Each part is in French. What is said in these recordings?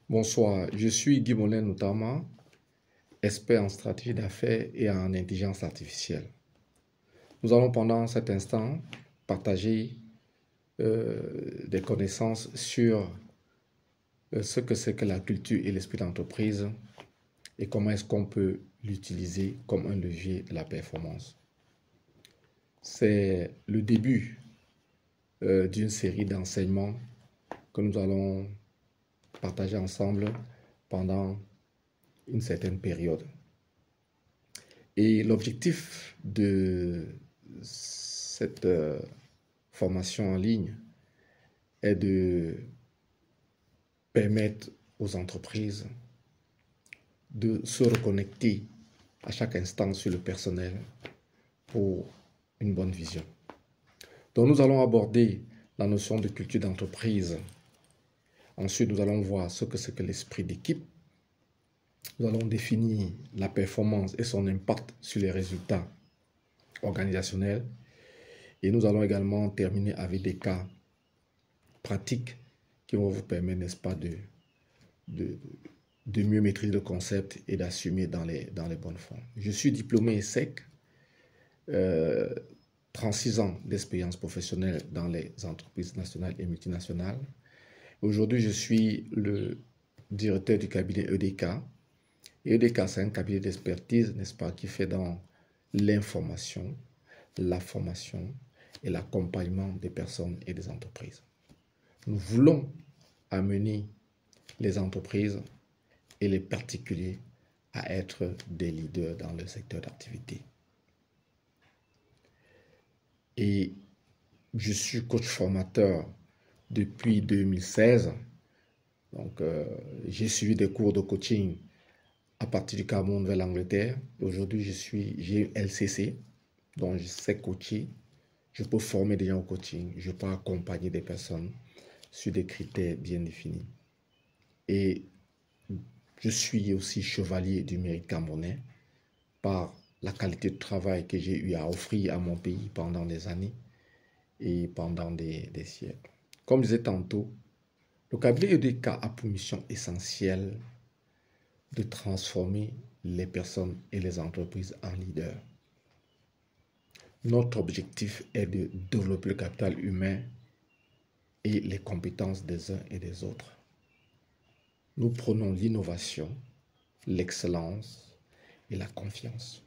Bonsoir, je suis Guy Molin Noutama, expert en stratégie d'affaires et en intelligence artificielle. Nous allons pendant cet instant partager des connaissances sur ce que c'est que la culture et l'esprit d'entreprise et comment est-ce qu'on peut l'utiliser comme un levier de la performance. C'est le début d'une série d'enseignements que nous allons partager ensemble pendant une certaine période. Et l'objectif de cette formation en ligne est de permettre aux entreprises de se reconnecter à chaque instant sur le personnel pour une bonne vision. Donc nous allons aborder la notion de culture d'entreprise. Ensuite, nous allons voir ce que c'est que l'esprit d'équipe. Nous allons définir la performance et son impact sur les résultats organisationnels. Et nous allons également terminer avec des cas pratiques qui vont vous permettre, n'est-ce pas, de mieux maîtriser le concept et d'assumer dans les bonnes formes. Je suis diplômé ESSEC, 36 ans d'expérience professionnelle dans les entreprises nationales et multinationales. Aujourd'hui, je suis le directeur du cabinet EDK. Et EDK, c'est un cabinet d'expertise, n'est-ce pas, qui fait dans l'information, la formation et l'accompagnement des personnes et des entreprises. Nous voulons amener les entreprises et les particuliers à être des leaders dans leur secteur d'activité. Et je suis coach formateur depuis 2016. Donc, j'ai suivi des cours de coaching à partir du Cameroun vers l'Angleterre. Aujourd'hui, j'ai LCC, donc je sais coacher. Je peux former des gens au coaching. Je peux accompagner des personnes sur des critères bien définis. Et je suis aussi chevalier du mérite camerounais par la qualité de travail que j'ai eu à offrir à mon pays pendant des années et pendant des siècles. Comme je disais tantôt, le cabinet EDK a pour mission essentielle de transformer les personnes et les entreprises en leaders. Notre objectif est de développer le capital humain et les compétences des uns et des autres. Nous prenons l'innovation, l'excellence et la confiance.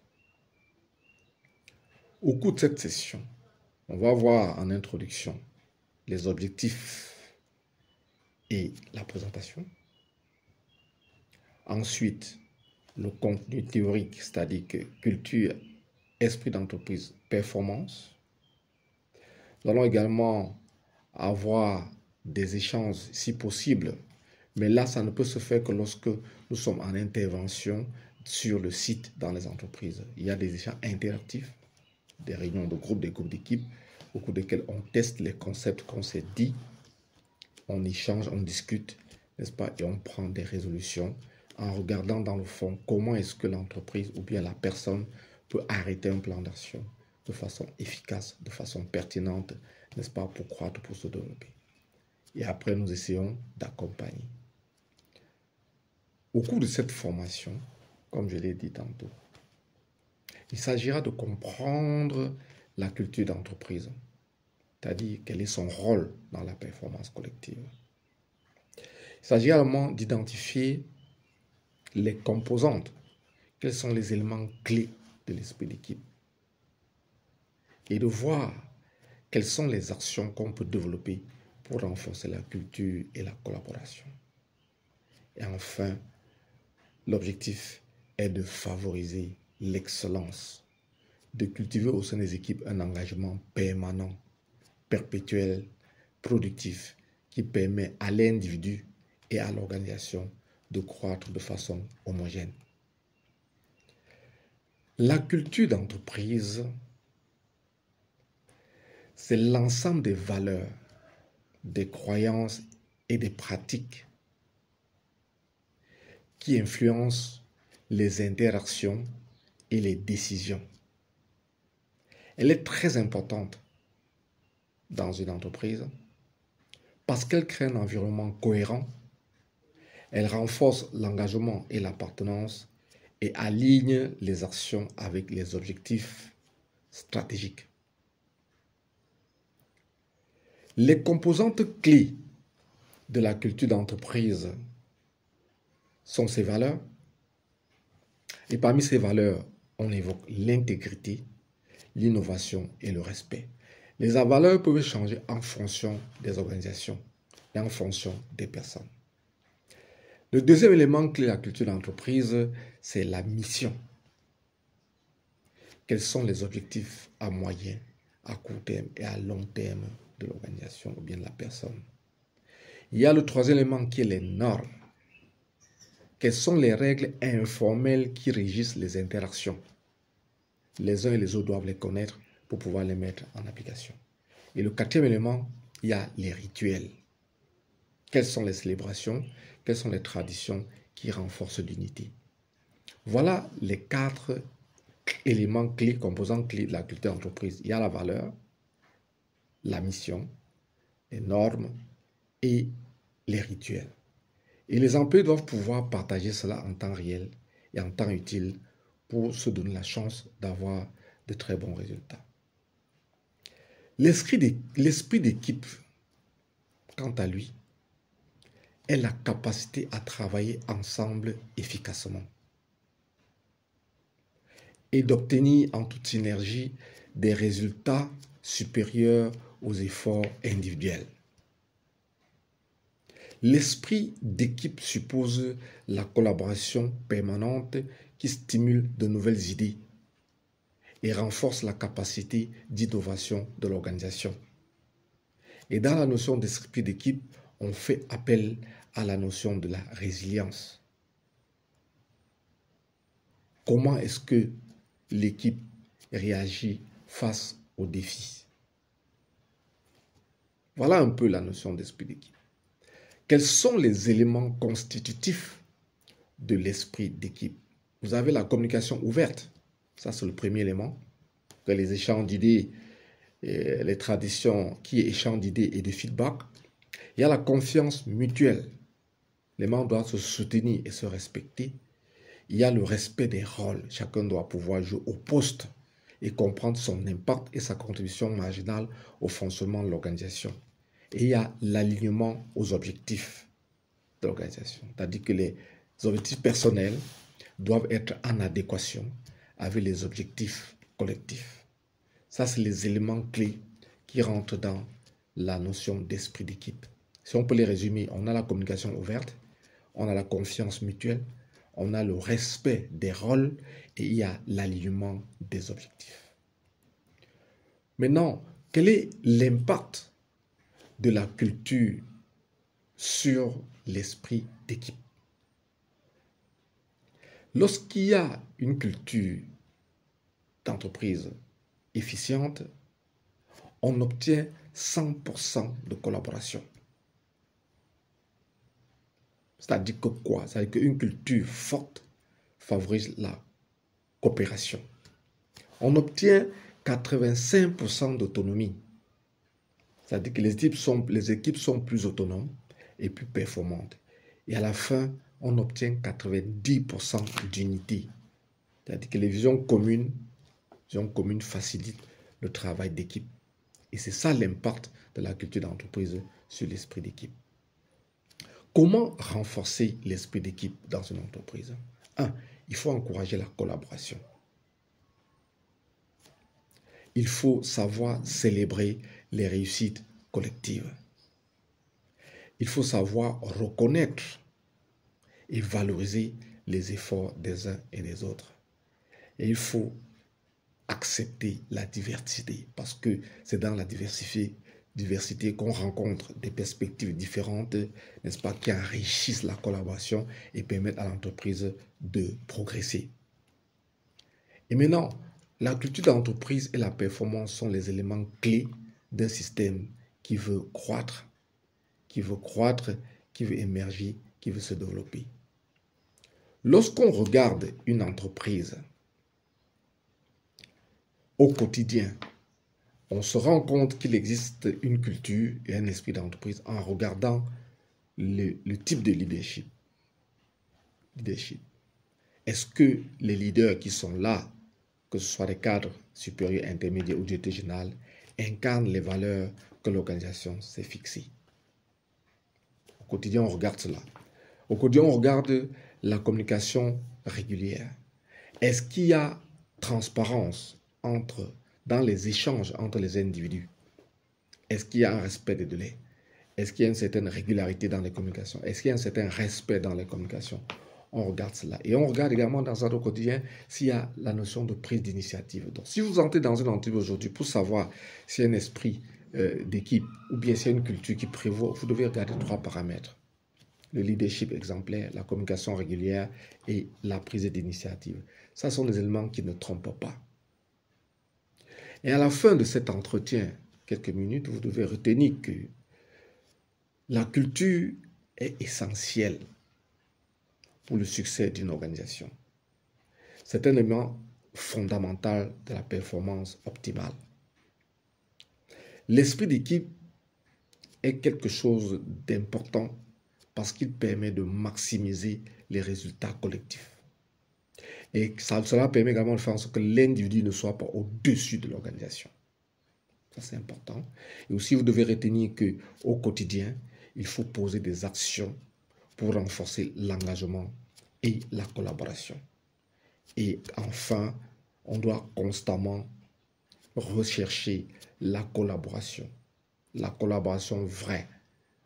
Au cours de cette session, on va voir en introduction les objectifs et la présentation. Ensuite, le contenu théorique, c'est-à-dire que culture, esprit d'entreprise, performance. Nous allons également avoir des échanges si possible, mais là, ça ne peut se faire que lorsque nous sommes en intervention sur le site dans les entreprises. Il y a des échanges interactifs, des réunions de groupe, des groupes d'équipe, au cours desquels on teste les concepts qu'on s'est dit, on échange, on discute, n'est-ce pas, et on prend des résolutions en regardant dans le fond comment est-ce que l'entreprise ou bien la personne peut arrêter un plan d'action de façon efficace, de façon pertinente, n'est-ce pas, pour croître, pour se développer. Et après, nous essayons d'accompagner. Au cours de cette formation, comme je l'ai dit tantôt, il s'agira de comprendre la culture d'entreprise, c'est-à-dire quel est son rôle dans la performance collective. Il s'agit également d'identifier les composantes, quels sont les éléments clés de l'esprit d'équipe, et de voir quelles sont les actions qu'on peut développer pour renforcer la culture et la collaboration. Et enfin, l'objectif est de favoriser l'excellence, de cultiver au sein des équipes un engagement permanent, perpétuel, productif, qui permet à l'individu et à l'organisation de croître de façon homogène. La culture d'entreprise, c'est l'ensemble des valeurs, des croyances et des pratiques qui influencent les interactions et les décisions. Elle est très importante dans une entreprise parce qu'elle crée un environnement cohérent, Elle renforce l'engagement et l'appartenance et aligne les actions avec les objectifs stratégiques. Les composantes clés de la culture d'entreprise sont ces valeurs. Et parmi ces valeurs, on évoque l'intégrité, l'innovation et le respect. Les valeurs peuvent changer en fonction des organisations et en fonction des personnes. Le deuxième élément clé de la culture d'entreprise, c'est la mission. Quels sont les objectifs à moyen, à court terme et à long terme de l'organisation ou bien de la personne? Il y a le troisième élément qui est les normes. Quelles sont les règles informelles qui régissent les interactions? Les uns et les autres doivent les connaître pour pouvoir les mettre en application. Et le quatrième élément, il y a les rituels. Quelles sont les célébrations? Quelles sont les traditions qui renforcent l'unité? Voilà les 4 éléments clés, composants clés de la culture d'entreprise. Il y a la valeur, la mission, les normes et les rituels. Et les employés doivent pouvoir partager cela en temps réel et en temps utile pour se donner la chance d'avoir de très bons résultats. L'esprit d'équipe, quant à lui, est la capacité à travailler ensemble efficacement et d'obtenir en toute synergie des résultats supérieurs aux efforts individuels. L'esprit d'équipe suppose la collaboration permanente qui stimule de nouvelles idées et renforce la capacité d'innovation de l'organisation. Et dans la notion d'esprit d'équipe, on fait appel à la notion de la résilience. Comment est-ce que l'équipe réagit face aux défis? Voilà un peu la notion d'esprit d'équipe. Quels sont les éléments constitutifs de l'esprit d'équipe? Vous avez la communication ouverte. Ça, c'est le premier élément. Que les échanges d'idées, les traditions qui est échange d'idées et de feedback. Il y a la confiance mutuelle. Les membres doivent se soutenir et se respecter. Il y a le respect des rôles. Chacun doit pouvoir jouer au poste et comprendre son impact et sa contribution marginale au fonctionnement de l'organisation. Et il y a l'alignement aux objectifs de l'organisation. C'est-à-dire que les objectifs personnels doivent être en adéquation avec les objectifs collectifs. Ça, c'est les éléments clés qui rentrent dans la notion d'esprit d'équipe. Si on peut les résumer, on a la communication ouverte, on a la confiance mutuelle, on a le respect des rôles et il y a l'alignement des objectifs. Maintenant, quel est l'impact de la culture sur l'esprit d'équipe? Lorsqu'il y a une culture d'entreprise efficiente, on obtient 100% de collaboration. C'est-à-dire que quoi? C'est-à-dire qu'une culture forte favorise la coopération. On obtient 85% d'autonomie. C'est-à-dire que les équipes sont plus autonomes et plus performantes. Et à la fin, on obtient 90% d'unité. C'est-à-dire que les visions communes facilitent le travail d'équipe. Et c'est ça l'impact de la culture d'entreprise sur l'esprit d'équipe. Comment renforcer l'esprit d'équipe dans une entreprise? 1. Il faut encourager la collaboration. Il faut savoir célébrer les réussites collectives. Il faut savoir reconnaître et valoriser les efforts des uns et des autres. Et il faut accepter la diversité parce que c'est dans la diversité qu'on rencontre des perspectives différentes, n'est-ce pas, qui enrichissent la collaboration et permettent à l'entreprise de progresser. Et maintenant, la culture d'entreprise et la performance sont les éléments clés d'un système qui veut croître, qui veut émerger, qui veut se développer. Lorsqu'on regarde une entreprise au quotidien, on se rend compte qu'il existe une culture et un esprit d'entreprise en regardant le type de leadership. leadership? Est-ce que les leaders qui sont là, que ce soit des cadres supérieurs, intermédiaires ou directeurs généraux, incarnent les valeurs que l'organisation s'est fixées? Au quotidien, on regarde cela. Au quotidien, on regarde la communication régulière. Est-ce qu'il y a transparence dans les échanges entre les individus? Est-ce qu'il y a un respect des délais? Est-ce qu'il y a une certaine régularité dans les communications? Est-ce qu'il y a un certain respect dans les communications? On regarde cela. Et on regarde également dans notre quotidien s'il y a la notion de prise d'initiative. Donc, si vous entrez dans une entreprise aujourd'hui pour savoir s'il y a un esprit d'équipe ou bien s'il y a une culture qui prévaut, vous devez regarder 3 paramètres. Le leadership exemplaire, la communication régulière et la prise d'initiative. Ça sont des éléments qui ne trompent pas. Et à la fin de cet entretien, quelques minutes, vous devez retenir que la culture est essentielle pour le succès d'une organisation. C'est un élément fondamental de la performance optimale. L'esprit d'équipe est quelque chose d'important parce qu'il permet de maximiser les résultats collectifs. Et cela permet également de faire en sorte que l'individu ne soit pas au-dessus de l'organisation. Ça, c'est important. Et aussi, vous devez retenir qu'au quotidien, il faut poser des actions pour renforcer l'engagement et la collaboration. Et enfin, on doit constamment rechercher la collaboration vraie.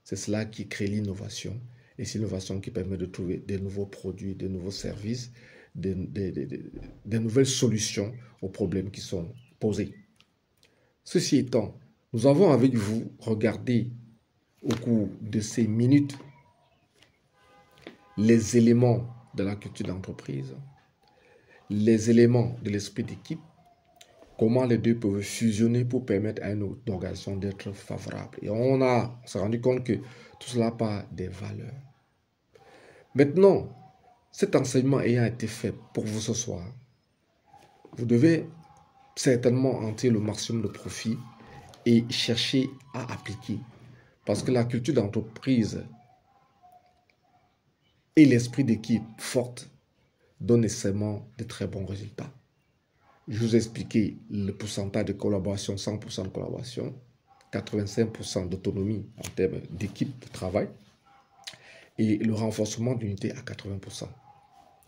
C'est cela qui crée l'innovation. Et c'est l'innovation qui permet de trouver des nouveaux produits, des nouveaux services, des nouvelles solutions aux problèmes qui sont posés. Ceci étant, nous avons avec vous regardé au cours de ces minutes les éléments de la culture d'entreprise, les éléments de l'esprit d'équipe, comment les deux peuvent fusionner pour permettre à une organisation d'être favorable. Et on s'est rendu compte que tout cela part des valeurs. Maintenant, cet enseignement ayant été fait pour vous ce soir, vous devez certainement en tirer le maximum de profit et chercher à appliquer. Parce que la culture d'entreprise et l'esprit d'équipe forte donnent nécessairement de très bons résultats. Je vous ai expliqué le pourcentage de collaboration, 100% de collaboration, 85% d'autonomie en termes d'équipe de travail et le renforcement d'unité à 80%.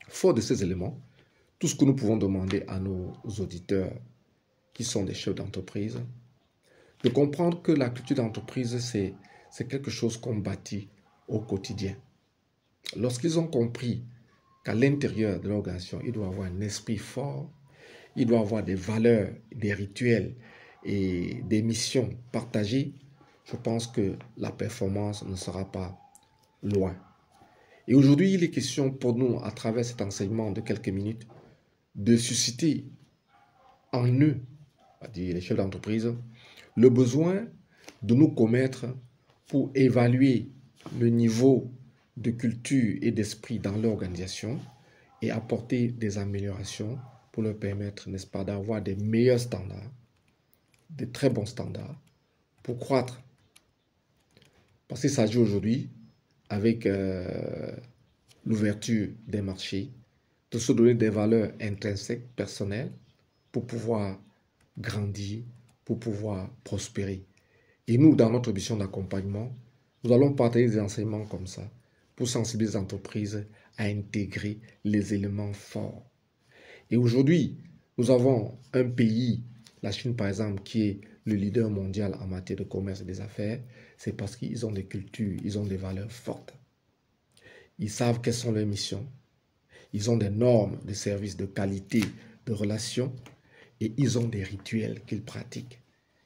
Fort de ces éléments, tout ce que nous pouvons demander à nos auditeurs qui sont des chefs d'entreprise, de comprendre que la culture d'entreprise, c'est quelque chose qu'on bâtit au quotidien. Lorsqu'ils ont compris qu'à l'intérieur de l'organisation, il doit avoir un esprit fort, il doit avoir des valeurs, des rituels et des missions partagées, je pense que la performance ne sera pas loin. Et aujourd'hui, il est question pour nous, à travers cet enseignement de quelques minutes, de susciter en eux, c'est-à-dire les chefs d'entreprise, le besoin de nous commettre pour évaluer le niveau de culture et d'esprit dans l'organisation et apporter des améliorations pour leur permettre, n'est-ce pas, d'avoir des meilleurs standards, de très bons standards pour croître. Parce qu'il s'agit aujourd'hui, avec l'ouverture des marchés, de se donner des valeurs intrinsèques, personnelles, pour pouvoir grandir, pour pouvoir prospérer. Et nous, dans notre mission d'accompagnement, nous allons partager des enseignements comme ça pour sensibiliser les entreprises à intégrer les éléments forts. Et aujourd'hui, nous avons un pays, la Chine par exemple, qui est le leader mondial en matière de commerce et des affaires. C'est parce qu'ils ont des cultures, ils ont des valeurs fortes. Ils savent quelles sont leurs missions. Ils ont des normes de services, de qualité, de relations. Et ils ont des rituels qu'ils pratiquent.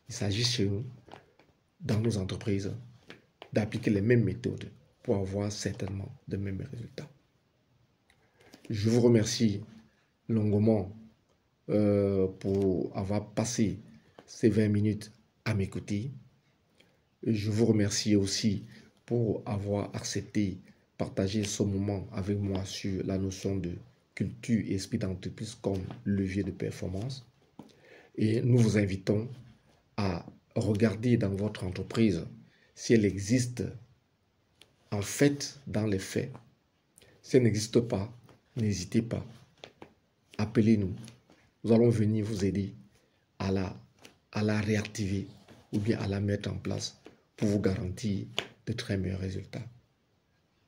Il s'agit chez nous, dans nos entreprises, d'appliquer les mêmes méthodes pour avoir certainement de mêmes résultats. Je vous remercie longuement pour avoir passé ces 20 minutes à m'écouter. Je vous remercie aussi pour avoir accepté partager ce moment avec moi sur la notion de culture et esprit d'entreprise comme levier de performance. Et nous vous invitons à regarder dans votre entreprise si elle existe en fait, dans les faits, Si elle n'existe pas, n'hésitez pas. Appelez-nous. Nous allons venir vous aider à la réactiver ou bien à la mettre en place pour vous garantir de très meilleurs résultats.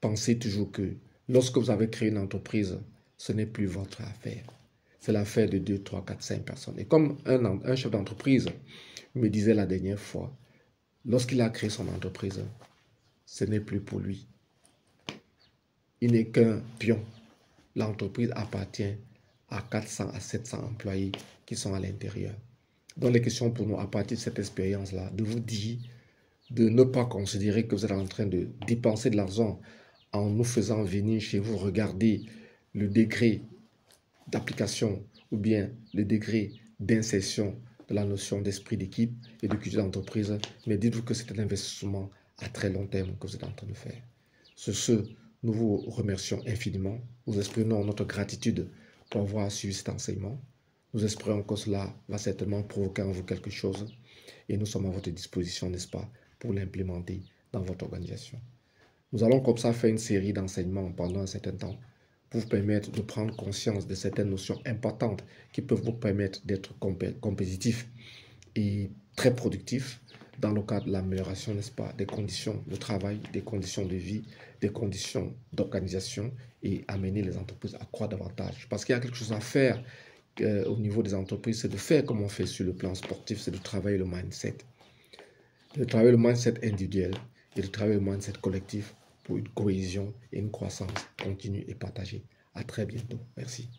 Pensez toujours que lorsque vous avez créé une entreprise, ce n'est plus votre affaire. C'est l'affaire de 2, 3, 4, 5 personnes. Et comme un chef d'entreprise me disait la dernière fois, lorsqu'il a créé son entreprise, ce n'est plus pour lui. Il n'est qu'un pion. L'entreprise appartient à 400 à 700 employés qui sont à l'intérieur. Donc les questions pour nous, à partir de cette expérience-là, de vous dire de ne pas considérer que vous êtes en train de dépenser de l'argent en nous faisant venir chez vous regarder le degré d'application ou bien le degré d'insertion de la notion d'esprit d'équipe et de culture d'entreprise, mais dites-vous que c'est un investissement à très long terme que vous êtes en train de faire. Sur ce, nous vous remercions infiniment. Nous exprimons notre gratitude pour avoir suivi cet enseignement. Nous espérons que cela va certainement provoquer en vous quelque chose et nous sommes à votre disposition, n'est-ce pas, pour l'implémenter dans votre organisation. Nous allons comme ça faire une série d'enseignements pendant un certain temps pour vous permettre de prendre conscience de certaines notions importantes qui peuvent vous permettre d'être compétitif et très productif dans le cadre de l'amélioration, n'est-ce pas, des conditions de travail, des conditions de vie, des conditions d'organisation et amener les entreprises à croître davantage. Parce qu'il y a quelque chose à faire au niveau des entreprises, c'est de faire comme on fait sur le plan sportif, c'est de travailler le mindset. De travailler le mindset individuel et de travailler le mindset collectif pour une cohésion et une croissance continue et partagée. À très bientôt. Merci.